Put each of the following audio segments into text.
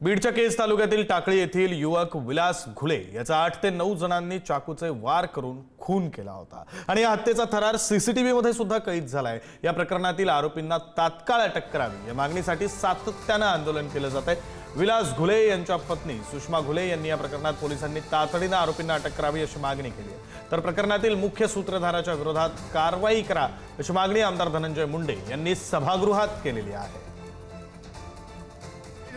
बीडच्या केज तालुक्यातील टाकळी येथील युवक विलास घुले याचा 8 ते 9 जणांनी चाकूचे वार करून खून केला होता आणि या हत्येचा थरार सीसीटीव्ही मध्ये सुद्धा कैद झालाय। या प्रकरणातील आरोपींना तात्काळ अटक करावी या मागणीसाठी सातत्याने आंदोलन केले जात आहे। विलास घुले यांच्या पत्नी सुषमा घुले यांनी या प्रकरणात पोलिसांनी तातडीने आरोपींना अटक करावी अशी मागणी केली आहे। तर प्रकरणातील मुख्य सूत्रधाराच्या विरोधात कारवाई करा अशी मागणी आमदार धनंजय मुंडे यांनी सभागृहात केलेली आहे।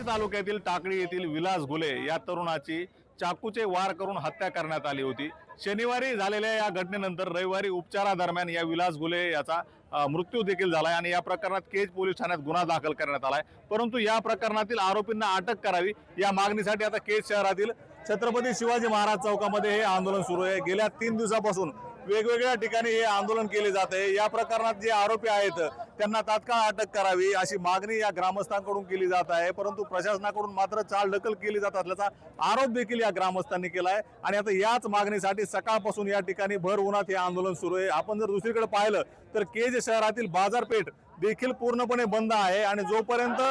तालुक्यातील टाकळी येथील विलास घुले या तरुणाची चाकूचे वार करून हत्या करण्यात आली होती। शनिवारी झालेल्या या घटनेनंतर रविवारी उपचारादरम्यान या विलास घुले याचा मृत्यू देखील झालाय आणि या प्रकरणात केज पोलीस ठाण्यात गुन्हा दाखल करण्यात आलाय। परंतु या प्रकरणातील आरोपींना अटक करावी या मागणीसाठी आता केज शहरातील छत्रपती शिवाजी महाराज चौकामध्ये हे आंदोलन सुरू आहे। गेल्या 3 दिवसापासून वेगवेगळ्या ठिकाणी हे आंदोलन केले जात आहे। या प्रकरणात जे आरोपी आहेत त्यांना तात्काळ अटक करावी अशी मागणी या ग्रामस्थांकडून केली जात आहे। परंतु प्रशासनाकडून मात्र चालढकल केली जात असल्याचा आरोप देखील या ग्रामस्थांनी केला आहे आणि आता याच मागणीसाठी सकाळपासून या ठिकाणी भर उन्हात हे आंदोलन सुरू आहे। आपण जर दुसरीकडे पाहिलं तर केज शहरातील बाजारपेठ देखील पूर्णपणे बंद आहे आणि जोपर्यंत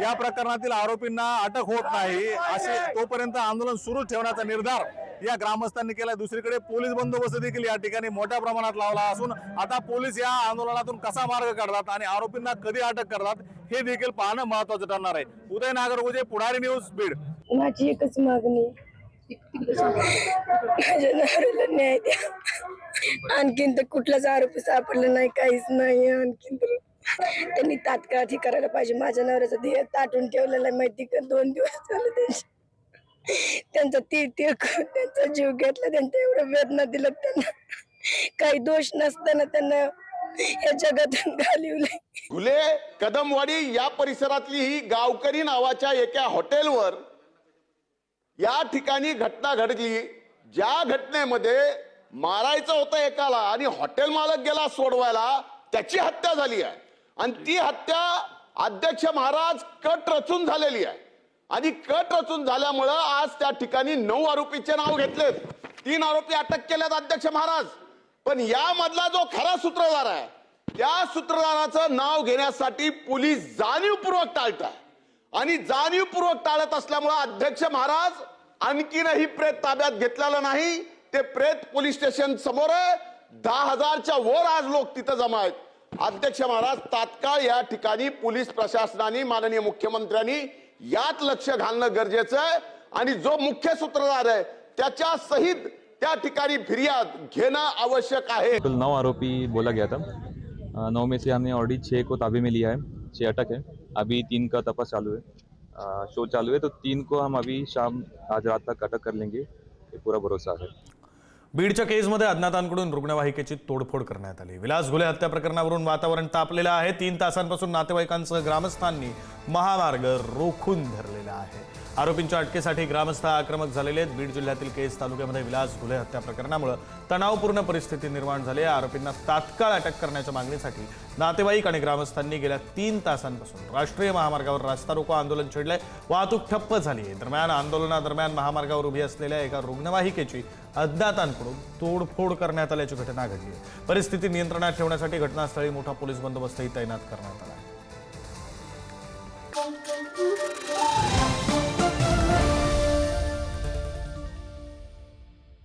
या प्रकरणातील आरोपींना अटक होत नाही असे तोपर्यंत आंदोलन सुरू ठेवण्याचा निर्धार या ग्रामस्थांनी केला। दुसरीकडे पोलीस बंदोबस्त देखील या ठिकाणी मोठ्या प्रमाणात लावला असून आता पोलीस या आंदोलनातून कसा मार्ग काढतात आणि आरोपींना कधी अटक करतात हे देखील पाहणं महत्त्वाचं ठरणार आहे। उदय नागरगोजे, पुढारी न्यूज, बीड। माझी एकच मागणी माझ्या नवऱ्याला न्याय द्या। आणखीन तर कुठलाच आरोपी सापडला नाही, काहीच नाही। आणखीन तर त्यांनी तात्काळ हे करायला पाहिजे। माझ्या नवऱ्याचा देह ताटून ठेवलेला आहे, माहिती का? 2 दिवस झाले त्यांचा त्यांचा जीव घेतला, त्यांच्या एवढं वेदना दिलं, त्यांना काही दोष नसताना त्यांना या जगातून घालवले। घुले कदमवाडी या परिसरातली ही गावकरी नावाच्या एका हॉटेलवर या ठिकाणी घटना घडली। ज्या घटनेमध्ये मारायचं होतं एकाला आणि हॉटेल मालक गेला सोडवायला, त्याची हत्या झाली आहे आणि ती हत्या अध्यक्ष महाराज कट रचून झालेली आहे आणि कट रचून झाल्यामुळं आज त्या ठिकाणी 9 आरोपीचे नाव घेतलेत, 3 आरोपी अटक केलेत अध्यक्ष महाराज। पण यामधला जो खरा सूत्रधार आहे त्या सूत्रधाराचं नाव घेण्यासाठी पोलीस जाणीवपूर्वक टाळतात आणि जाणीवपूर्वक टाळत असल्यामुळे अध्यक्ष महाराज आणखीनही प्रेत ताब्यात घेतलेलं नाही। ते प्रेत पोलीस स्टेशन समोर 10,000च्या वर आज लोक तिथं जमा आहेत। अध्यक्ष महाराज तात्काळ या ठिकाणी पोलीस प्रशासनाने, माननीय मुख्यमंत्र्यांनी यात लक्ष घालणं गरजेचं आहे आणि जो मुख्य सूत्रधार आहे त्याच्या सहित त्या ठिकाणी फिर्याद घेणं आवश्यक आहे। 9 आरोपी बोला गया था, 9 में से हमने ऑलरेडी 6 को ताबे में लिया है, 6 अटक है। अभी 3 का तपास चालू है, शो चालू है, तो 3 को हम अभी शाम आज रात तक अटक कर लेंगे, ये पूरा भरोसा है। बीडच्या केजमध्ये अज्ञातांकडून रुग्णवाहिकेची तोडफोड करण्यात आली। विलास घुले हत्या प्रकरणावरून वातावरण तापलेलं आहे। 3 तासांपासून नातेवाईकांसह ग्रामस्थांनी महामार्ग रोखून धरलेला आहे। आरोपींच्या अटकेसाठी ग्रामस्थ आक्रमक झालेले आहेत। बीड जिल्ह्यातील केज तालुक्यामध्ये विलास घुले हत्या प्रकरणामुळे तणावपूर्ण परिस्थिती निर्माण झाली आहे। आरोपींना तात्काळ अटक करण्याच्या मागणीसाठी नातेवाईक आणि ग्रामस्थांनी गेल्या 3 तासांपासून राष्ट्रीय महामार्गावर रास्ता रोको आंदोलन छेडलंय। वाहतूक ठप्प झाली आहे। दरम्यान आंदोलनादरम्यान महामार्गावर उभी असलेल्या एका रुग्णवाहिकेची अज्ञातांकडून तोडफोड करण्यात आल्याची घटना घडली आहे। परिस्थिती नियंत्रणात ठेवण्यासाठी घटनास्थळी मोठा पोलीस बंदोबस्तही तैनात करण्यात आला आहे।